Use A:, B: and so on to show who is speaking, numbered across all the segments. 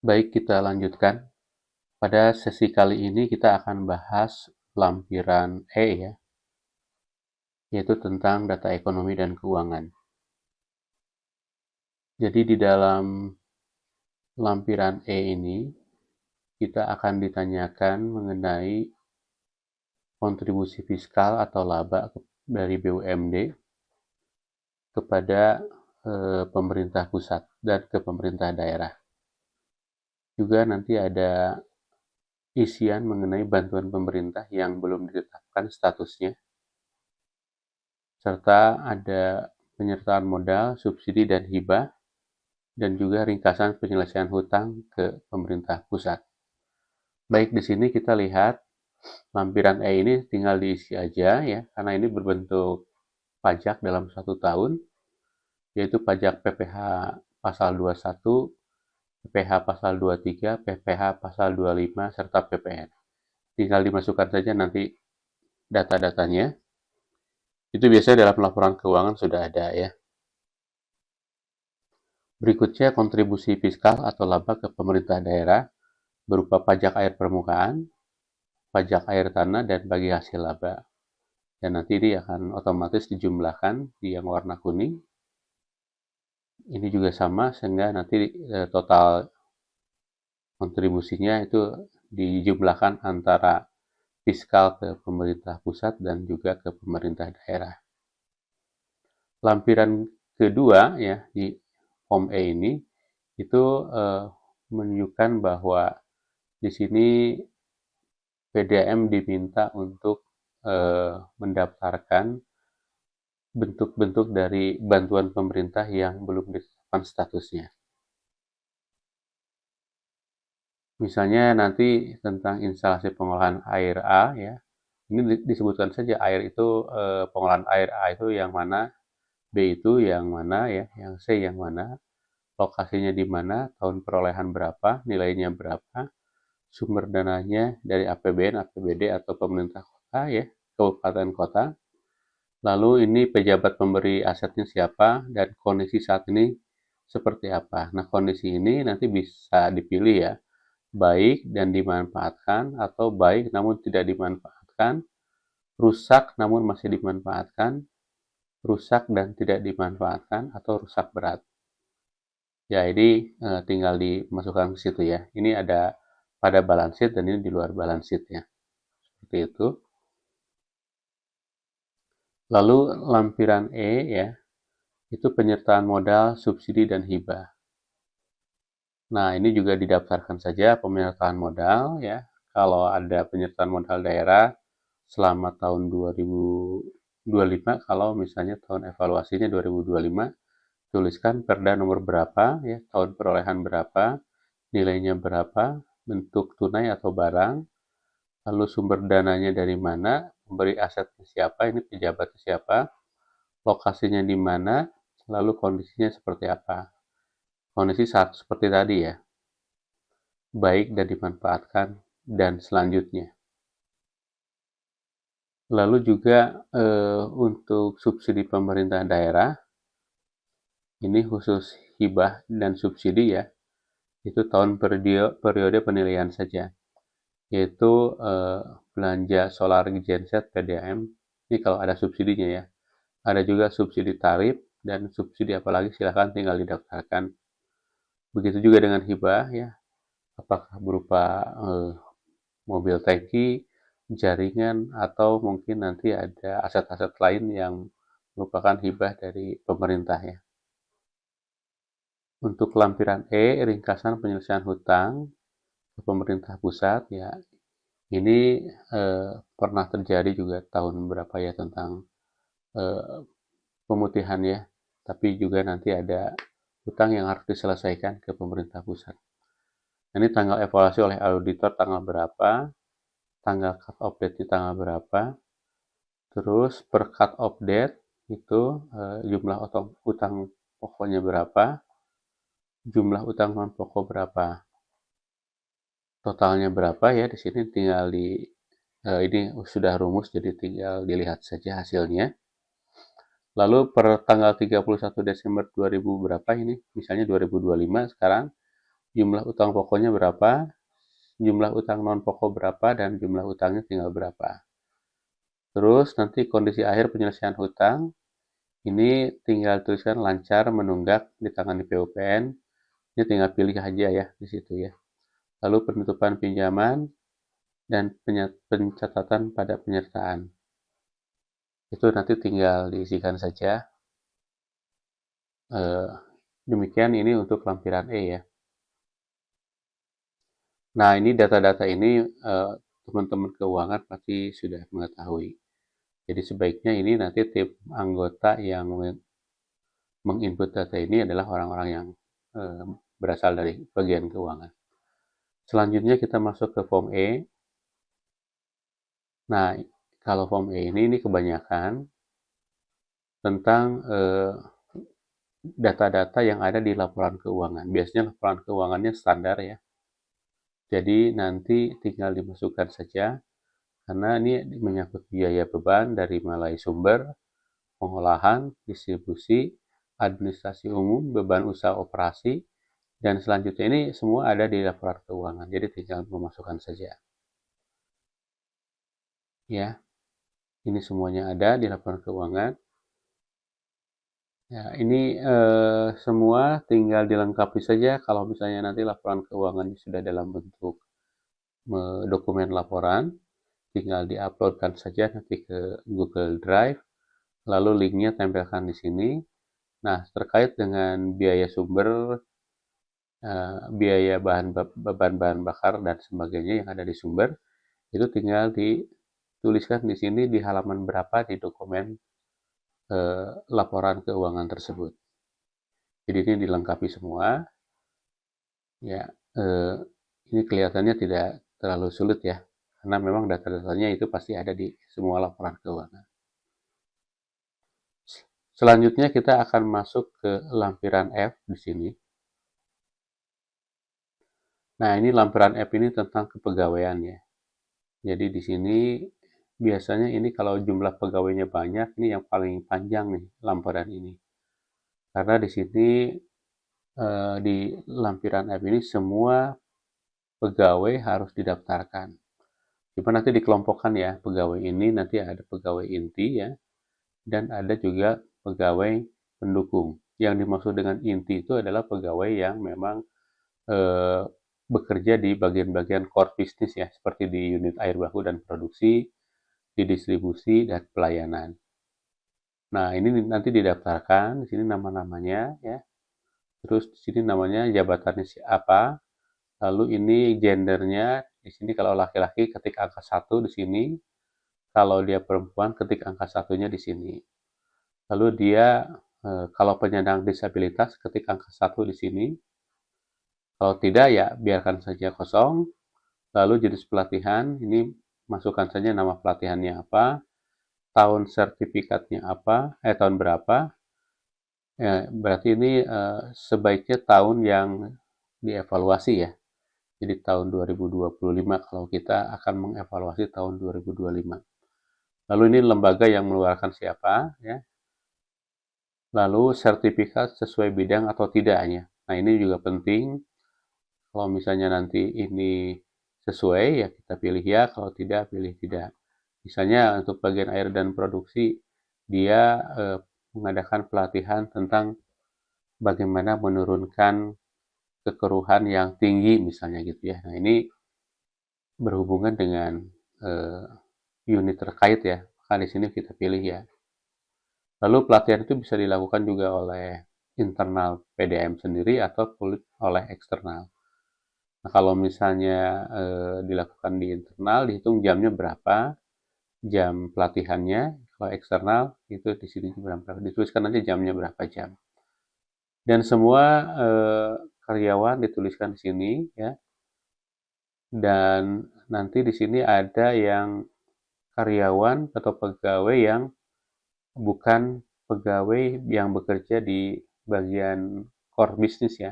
A: Baik, kita lanjutkan. Pada sesi kali ini kita akan bahas lampiran E ya, yaitu tentang data ekonomi dan keuangan. Jadi di dalam lampiran E ini kita akan ditanyakan mengenai kontribusi fiskal atau laba dari BUMD kepada pemerintah pusat dan ke pemerintah daerah. Juga nanti ada isian mengenai bantuan pemerintah yang belum ditetapkan statusnya, serta ada penyertaan modal, subsidi dan hibah, dan juga ringkasan penyelesaian hutang ke pemerintah pusat. Baik, di sini kita lihat lampiran E ini tinggal diisi aja ya, karena ini berbentuk pajak dalam 1 tahun, yaitu pajak PPh pasal 21, PPh pasal 23, PPh pasal 25, serta PPN. Tinggal dimasukkan saja nanti data-datanya. Itu biasanya dalam laporan keuangan sudah ada ya. Berikutnya kontribusi fiskal atau laba ke pemerintah daerah berupa pajak air permukaan, pajak air tanah, dan bagi hasil laba. Dan nanti ini akan otomatis dijumlahkan di yang warna kuning. Ini juga sama sehingga nanti total kontribusinya itu dijumlahkan antara fiskal ke pemerintah pusat dan juga ke pemerintah daerah. Lampiran kedua ya di form E ini itu menunjukkan bahwa di sini PDAM diminta untuk mendaftarkan bentuk-bentuk dari bantuan pemerintah yang belum ditetapkan statusnya. Misalnya nanti tentang instalasi pengolahan air A ya, ini disebutkan saja air itu pengolahan air A itu yang mana, B itu yang mana ya, yang C yang mana, lokasinya di mana, tahun perolehan berapa, nilainya berapa, sumber dananya dari APBN, APBD atau pemerintah kota ya, kabupaten kota. Lalu ini pejabat pemberi asetnya siapa dan kondisi saat ini seperti apa. Nah, kondisi ini nanti bisa dipilih ya, baik dan dimanfaatkan atau baik namun tidak dimanfaatkan, rusak namun masih dimanfaatkan, rusak dan tidak dimanfaatkan, atau rusak berat. Ya, ini tinggal dimasukkan ke situ ya. Ini ada pada balance sheet dan ini di luar balance sheet ya. Seperti itu. Lalu lampiran E ya, itu penyertaan modal, subsidi dan hibah. Nah, ini juga didaftarkan saja penyertaan modal ya. Kalau ada penyertaan modal daerah selama tahun 2025, kalau misalnya tahun evaluasinya 2025, tuliskan perda nomor berapa ya, tahun perolehan berapa, nilainya berapa, bentuk tunai atau barang, lalu sumber dananya dari mana, pemberi asetnya siapa, ini pejabatnya siapa, lokasinya di mana, lalu kondisinya seperti apa. Kondisi saat seperti tadi ya, baik dan dimanfaatkan, dan selanjutnya. Lalu juga untuk subsidi pemerintah daerah, ini khusus hibah dan subsidi ya, itu tahun periode penilaian saja, yaitu belanja solar genset PDAM, ini kalau ada subsidinya ya. Ada juga subsidi tarif dan subsidi apalagi silahkan tinggal didaftarkan. Begitu juga dengan hibah ya, apakah berupa mobil tangki, jaringan, atau mungkin nanti ada aset-aset lain yang merupakan hibah dari pemerintah ya. Untuk lampiran E, ringkasan penyelesaian hutang ke pemerintah pusat ya, ini pernah terjadi juga tahun berapa ya tentang pemutihan ya, tapi juga nanti ada hutang yang harus diselesaikan ke pemerintah pusat. Ini tanggal evaluasi oleh auditor tanggal berapa, tanggal cut off date tanggal berapa, terus per cut off date itu jumlah utang pokoknya berapa, jumlah utang non pokok berapa, totalnya berapa ya. Di sini tinggal ini sudah rumus jadi tinggal dilihat saja hasilnya. Lalu per tanggal 31 Desember 2000 berapa ini, misalnya 2025 sekarang, jumlah utang pokoknya berapa, jumlah utang non pokok berapa, dan jumlah utangnya tinggal berapa. Terus nanti kondisi akhir penyelesaian hutang, ini tinggal tuliskan lancar menunggak ditangani PUPN. Ini tinggal pilih aja ya di situ ya. Lalu penutupan pinjaman dan pencatatan pada penyertaan. Itu nanti tinggal diisikan saja. Demikian ini untuk lampiran E ya. Nah, ini data-data ini teman-teman keuangan pasti sudah mengetahui. Jadi sebaiknya ini nanti tim anggota yang menginput data ini adalah orang-orang yang berasal dari bagian keuangan. Selanjutnya kita masuk ke form E. Nah, kalau form E ini kebanyakan tentang data-data yang ada di laporan keuangan. Biasanya laporan keuangannya standar ya. Jadi nanti tinggal dimasukkan saja, karena ini menyangkut biaya beban dari mulai sumber, pengolahan, distribusi, administrasi umum, beban usaha operasi, dan selanjutnya ini semua ada di laporan keuangan. Jadi tinggal memasukkan saja. Ya, ini semuanya ada di laporan keuangan. Ya, ini semua tinggal dilengkapi saja kalau misalnya nanti laporan keuangan sudah dalam bentuk dokumen laporan, tinggal diuploadkan saja nanti ke Google Drive, lalu linknya tempelkan di sini. Nah, terkait dengan biaya sumber, biaya beban bahan bakar dan sebagainya yang ada di sumber, itu tinggal dituliskan di sini di halaman berapa di dokumen laporan keuangan tersebut. Jadi ini dilengkapi semua. Ya, ini kelihatannya tidak terlalu sulit ya, karena memang data-datanya itu pasti ada di semua laporan keuangan. Selanjutnya kita akan masuk ke lampiran F di sini. Nah, ini lampiran F ini tentang kepegawaian ya. Jadi di sini biasanya ini kalau jumlah pegawainya banyak, ini yang paling panjang nih lampiran ini. Karena di sini di lampiran F ini semua pegawai harus didaftarkan. Cuma nanti dikelompokkan ya, pegawai ini nanti ada pegawai inti ya, dan ada juga pegawai pendukung. Yang dimaksud dengan inti itu adalah pegawai yang memang bekerja di bagian-bagian core bisnis ya, seperti di unit air baku dan produksi, di distribusi dan pelayanan. Nah, ini nanti didaftarkan, di sini nama-namanya ya. Terus di sini namanya jabatannya siapa, lalu ini gendernya, di sini kalau laki-laki ketik angka 1 di sini, kalau dia perempuan ketik angka 1-nya di sini. Lalu dia kalau penyandang disabilitas ketik angka 1 di sini. Kalau tidak ya biarkan saja kosong. Lalu jenis pelatihan, ini masukkan saja nama pelatihannya apa, tahun sertifikatnya apa, tahun berapa. Ya, berarti ini sebaiknya tahun yang dievaluasi ya. Jadi tahun 2025 kalau kita akan mengevaluasi tahun 2025. Lalu ini lembaga yang mengeluarkan siapa ya. Lalu sertifikat sesuai bidang atau tidaknya. Nah, ini juga penting. Kalau misalnya nanti ini sesuai ya kita pilih ya, kalau tidak pilih tidak. Misalnya untuk bagian air dan produksi dia mengadakan pelatihan tentang bagaimana menurunkan kekeruhan yang tinggi misalnya gitu ya. Nah, ini berhubungan dengan unit terkait ya. Maka di sini kita pilih ya. Lalu pelatihan itu bisa dilakukan juga oleh internal PDM sendiri atau oleh eksternal. Nah, kalau misalnya dilakukan di internal, dihitung jamnya berapa, jam pelatihannya. Kalau eksternal, itu di sini berapa, dituliskan aja jamnya berapa jam. Dan semua karyawan dituliskan di sini ya. Dan nanti di sini ada yang karyawan atau pegawai yang bukan pegawai yang bekerja di bagian core bisnis ya.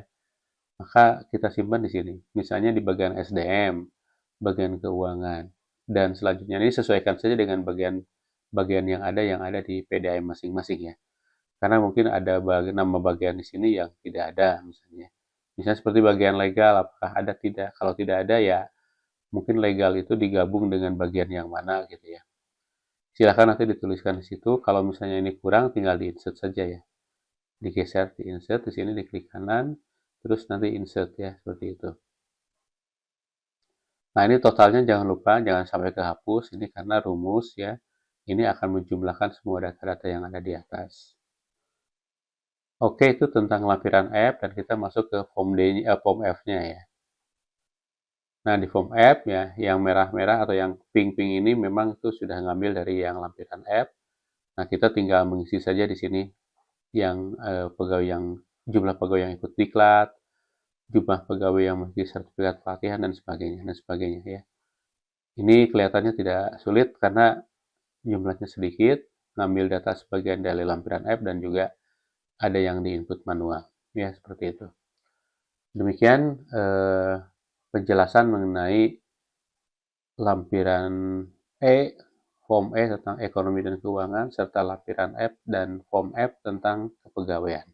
A: Maka kita simpan di sini. Misalnya di bagian SDM, bagian keuangan, dan selanjutnya ini sesuaikan saja dengan bagian yang ada di PDAM masing-masing ya. Karena mungkin ada nama bagian di sini yang tidak ada misalnya. Misalnya seperti bagian legal, apakah ada tidak? Kalau tidak ada ya mungkin legal itu digabung dengan bagian yang mana gitu ya. Silahkan nanti dituliskan di situ. Kalau misalnya ini kurang, tinggal di insert saja ya. Digeser, di insert, di sini diklik kanan, terus nanti insert ya, seperti itu. Nah ini totalnya jangan lupa, jangan sampai kehapus, ini karena rumus ya. Ini akan menjumlahkan semua data-data yang ada di atas. Oke, itu tentang lampiran app dan kita masuk ke form F-nya ya. Nah, di form app ya, yang merah-merah atau yang pink-pink ini memang itu sudah ngambil dari yang lampiran app. Nah, kita tinggal mengisi saja di sini yang pegawai yang jumlah pegawai yang ikut diklat, jumlah pegawai yang memiliki sertifikat pelatihan dan sebagainya ya. Ini kelihatannya tidak sulit karena jumlahnya sedikit, ngambil data sebagian dari lampiran app dan juga ada yang di input manual. Ya, seperti itu. Demikian penjelasan mengenai lampiran form E tentang ekonomi dan keuangan, serta lampiran F dan form F tentang kepegawaian.